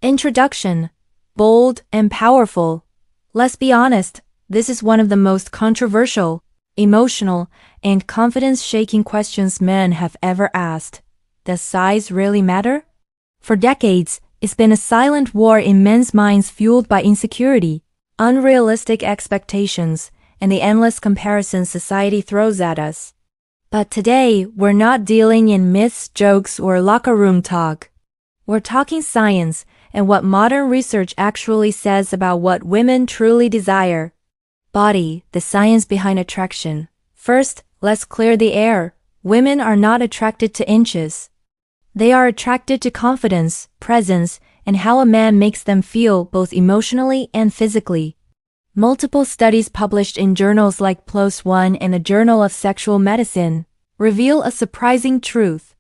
Introduction. Bold and powerful. Let's be honest, this is one of the most controversial, emotional, and confidence-shaking questions men have ever asked. Does size really matter? For decades, it's been a silent war in men's minds fueled by insecurity, unrealistic expectations, and the endless comparisons society throws at us. But today, we're not dealing in myths, jokes, or locker room talk. We're talking science and what modern research actually says about what women truly desire. Body, the science behind attraction. First, let's clear the air. Women are not attracted to inches. They are attracted to confidence, presence, and how a man makes them feel both emotionally and physically. Multiple studies published in journals like PLOS ONE and the Journal of Sexual Medicine reveal a surprising truth.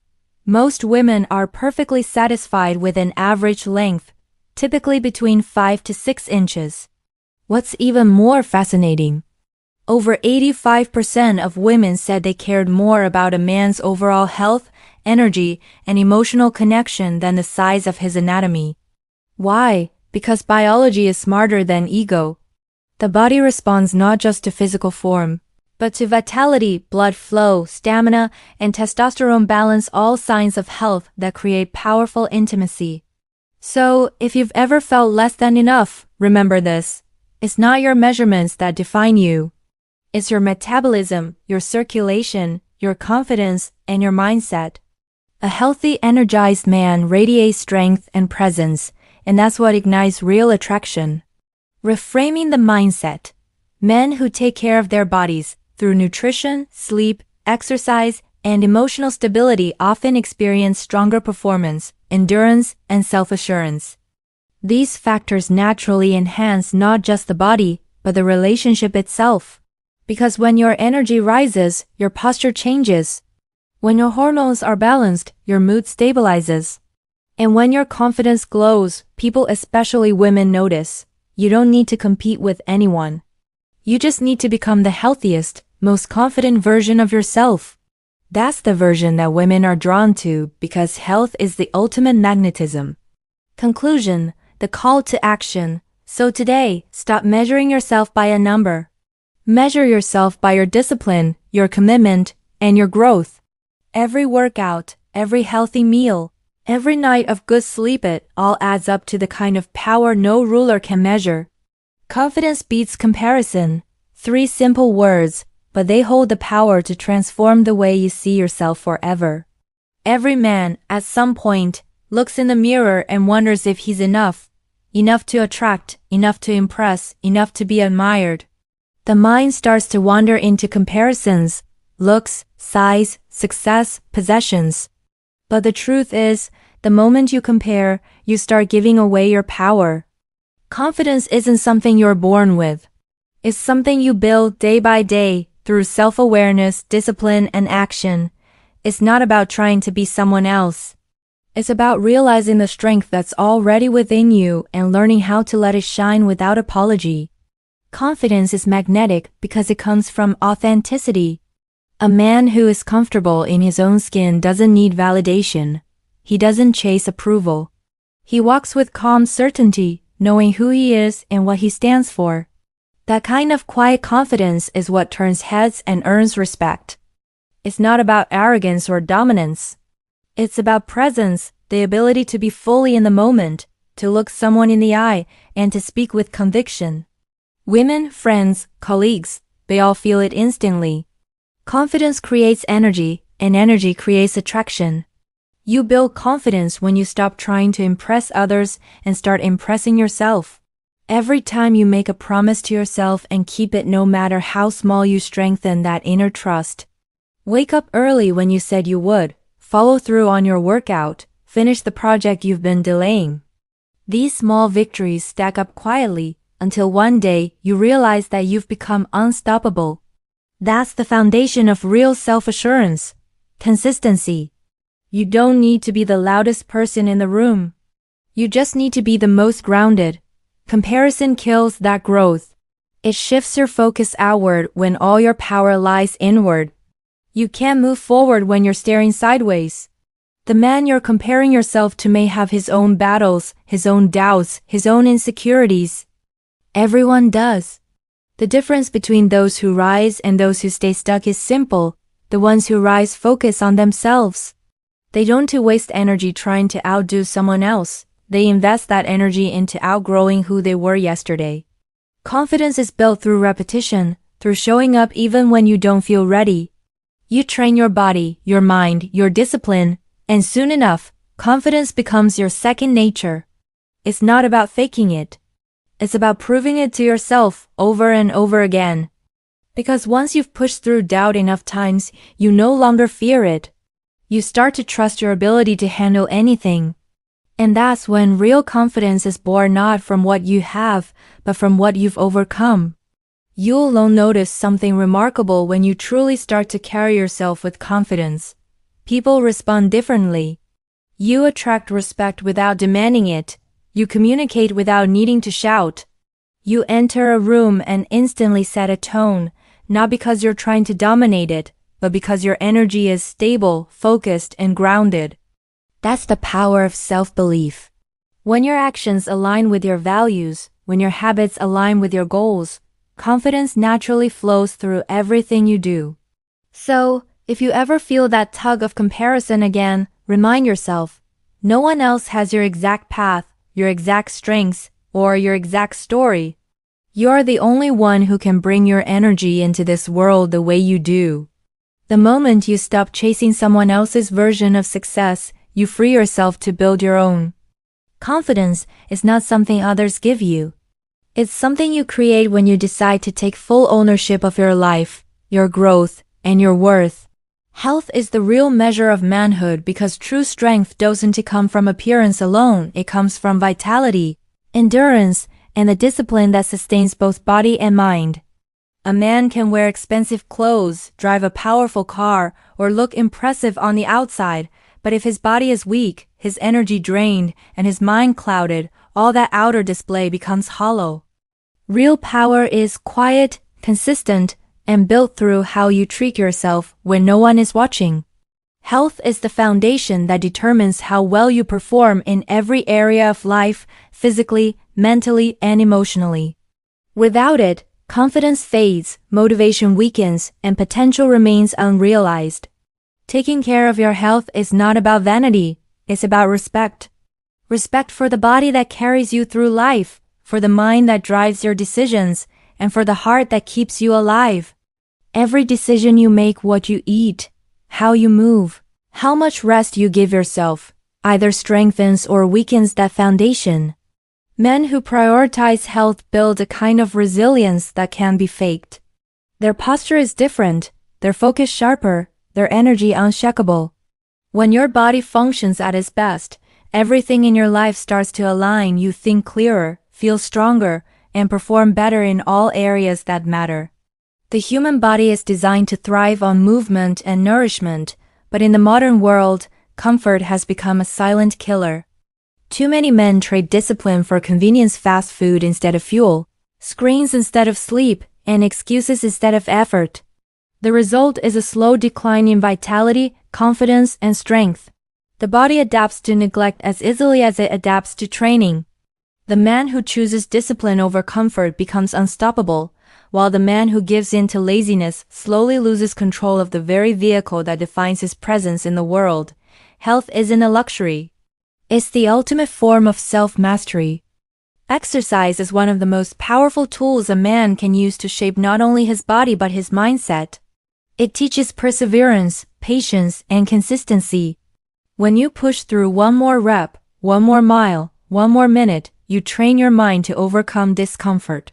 Most women are perfectly satisfied with an average length, typically between 5 to 6 inches. What's even more fascinating? Over 85% of women said they cared more about a man's overall health, energy, and emotional connection than the size of his anatomy. Why? Because biology is smarter than ego. The body responds not just to physical form, but to vitality, blood flow, stamina, and testosterone balance, all signs of health that create powerful intimacy. So, if you've ever felt less than enough, remember this. It's not your measurements that define you. It's your metabolism, your circulation, your confidence, and your mindset. A healthy, energized man radiates strength and presence, and that's what ignites real attraction. Reframing the mindset. Men who take care of their bodies through nutrition, sleep, exercise, and emotional stability often experience stronger performance, endurance, and self-assurance. These factors naturally enhance not just the body, but the relationship itself. Because when your energy rises, your posture changes. When your hormones are balanced, your mood stabilizes. And when your confidence glows, people, especially women, notice. You don't need to compete with anyone. You just need to become the healthiest, most confident version of yourself. That's the version that women are drawn to because health is the ultimate magnetism. Conclusion, the call to action. So today, stop measuring yourself by a number. Measure yourself by your discipline, your commitment, and your growth. Every workout, every healthy meal, every night of good sleep, it all adds up to the kind of power no ruler can measure. Confidence beats comparison. 3 simple words, but they hold the power to transform the way you see yourself forever. Every man, at some point, looks in the mirror and wonders if he's enough. Enough to attract, enough to impress, enough to be admired. The mind starts to wander into comparisons, looks, size, success, possessions. But the truth is, the moment you compare, you start giving away your power. Confidence isn't something you're born with. It's something you build day by day through self-awareness, discipline, and action. It's not about trying to be someone else. It's about realizing the strength that's already within you and learning how to let it shine without apology. Confidence is magnetic because it comes from authenticity. A man who is comfortable in his own skin doesn't need validation. He doesn't chase approval. He walks with calm certainty, knowing who he is and what he stands for. That kind of quiet confidence is what turns heads and earns respect. It's not about arrogance or dominance. It's about presence, the ability to be fully in the moment, to look someone in the eye, and to speak with conviction. Women, friends, colleagues, they all feel it instantly. Confidence creates energy, and energy creates attraction. You build confidence when you stop trying to impress others and start impressing yourself. Every time you make a promise to yourself and keep it, no matter how small, you strengthen that inner trust. Wake up early when you said you would, follow through on your workout, finish the project you've been delaying. These small victories stack up quietly until one day you realize that you've become unstoppable. That's the foundation of real self-assurance. Consistency. You don't need to be the loudest person in the room. You just need to be the most grounded. Comparison kills that growth. It shifts your focus outward when all your power lies inward. You can't move forward when you're staring sideways. The man you're comparing yourself to may have his own battles, his own doubts, his own insecurities. Everyone does. The difference between those who rise and those who stay stuck is simple. The ones who rise focus on themselves. They don't waste energy trying to outdo someone else. They invest that energy into outgrowing who they were yesterday. Confidence is built through repetition, through showing up even when you don't feel ready. You train your body, your mind, your discipline, and soon enough, confidence becomes your second nature. It's not about faking it. It's about proving it to yourself over and over again. Because once you've pushed through doubt enough times, you no longer fear it. You start to trust your ability to handle anything. And that's when real confidence is born not from what you have, but from what you've overcome. You'll notice something remarkable when you truly start to carry yourself with confidence. People respond differently. You attract respect without demanding it. You communicate without needing to shout. You enter a room and instantly set a tone, not because you're trying to dominate it, but because your energy is stable, focused, and grounded. That's the power of self-belief. When your actions align with your values, when your habits align with your goals, confidence naturally flows through everything you do. So, if you ever feel that tug of comparison again, remind yourself, no one else has your exact path, your exact strengths, or your exact story. You're the only one who can bring your energy into this world the way you do. The moment you stop chasing someone else's version of success, you free yourself to build your own. Confidence is not something others give you. It's something you create when you decide to take full ownership of your life, your growth, and your worth. Health is the real measure of manhood because true strength doesn't come from appearance alone, it comes from vitality, endurance, and the discipline that sustains both body and mind. A man can wear expensive clothes, drive a powerful car, or look impressive on the outside, but if his body is weak, his energy drained, and his mind clouded, all that outer display becomes hollow. Real power is quiet, consistent, and built through how you treat yourself when no one is watching. Health is the foundation that determines how well you perform in every area of life, physically, mentally, and emotionally. Without it, confidence fades, motivation weakens, and potential remains unrealized. Taking care of your health is not about vanity, it's about respect. Respect for the body that carries you through life, for the mind that drives your decisions, and for the heart that keeps you alive. Every decision you make, what you eat, how you move, how much rest you give yourself, either strengthens or weakens that foundation. Men who prioritize health build a kind of resilience that can be faked. Their posture is different, their focus sharper, their energy unshakable. When your body functions at its best, everything in your life starts to align. You think clearer, feel stronger, and perform better in all areas that matter. The human body is designed to thrive on movement and nourishment, but in the modern world, comfort has become a silent killer. Too many men trade discipline for convenience, fast food instead of fuel, screens instead of sleep, and excuses instead of effort. The result is a slow decline in vitality, confidence, and strength. The body adapts to neglect as easily as it adapts to training. The man who chooses discipline over comfort becomes unstoppable, while the man who gives in to laziness slowly loses control of the very vehicle that defines his presence in the world. Health isn't a luxury. It's the ultimate form of self-mastery. Exercise is one of the most powerful tools a man can use to shape not only his body but his mindset. It teaches perseverance, patience, and consistency. When you push through one more rep, one more mile, one more minute, you train your mind to overcome discomfort.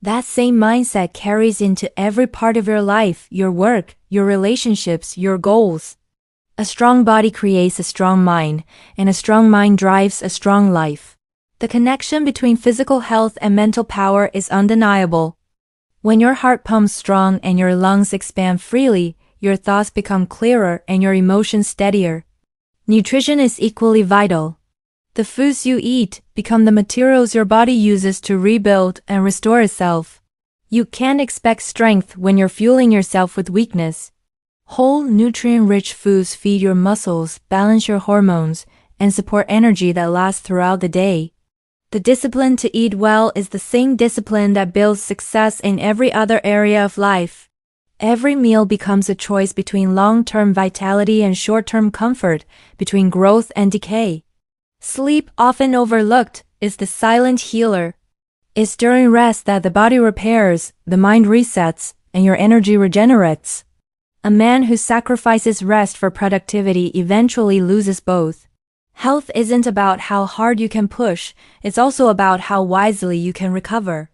That same mindset carries into every part of your life, your work, your relationships, your goals. A strong body creates a strong mind, and a strong mind drives a strong life. The connection between physical health and mental power is undeniable. When your heart pumps strong and your lungs expand freely, your thoughts become clearer and your emotions steadier. Nutrition is equally vital. The foods you eat become the materials your body uses to rebuild and restore itself. You can't expect strength when you're fueling yourself with weakness. Whole, nutrient-rich foods feed your muscles, balance your hormones, and support energy that lasts throughout the day. The discipline to eat well is the same discipline that builds success in every other area of life. Every meal becomes a choice between long-term vitality and short-term comfort, between growth and decay. Sleep, often overlooked, is the silent healer. It's during rest that the body repairs, the mind resets, and your energy regenerates. A man who sacrifices rest for productivity eventually loses both. Health isn't about how hard you can push, it's also about how wisely you can recover.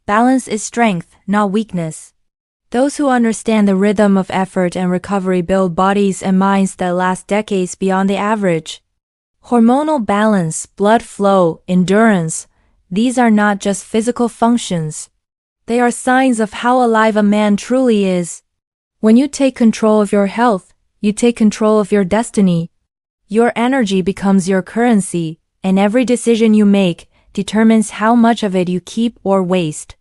Balance is strength, not weakness. Those who understand the rhythm of effort and recovery build bodies and minds that last decades beyond the average. Hormonal balance, blood flow, endurance, these are not just physical functions. They are signs of how alive a man truly is. When you take control of your health, you take control of your destiny. Your energy becomes your currency, and every decision you make determines how much of it you keep or waste.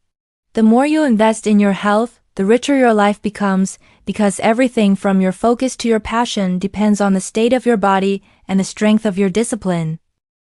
The more you invest in your health, the richer your life becomes, because everything from your focus to your passion depends on the state of your body and the strength of your discipline.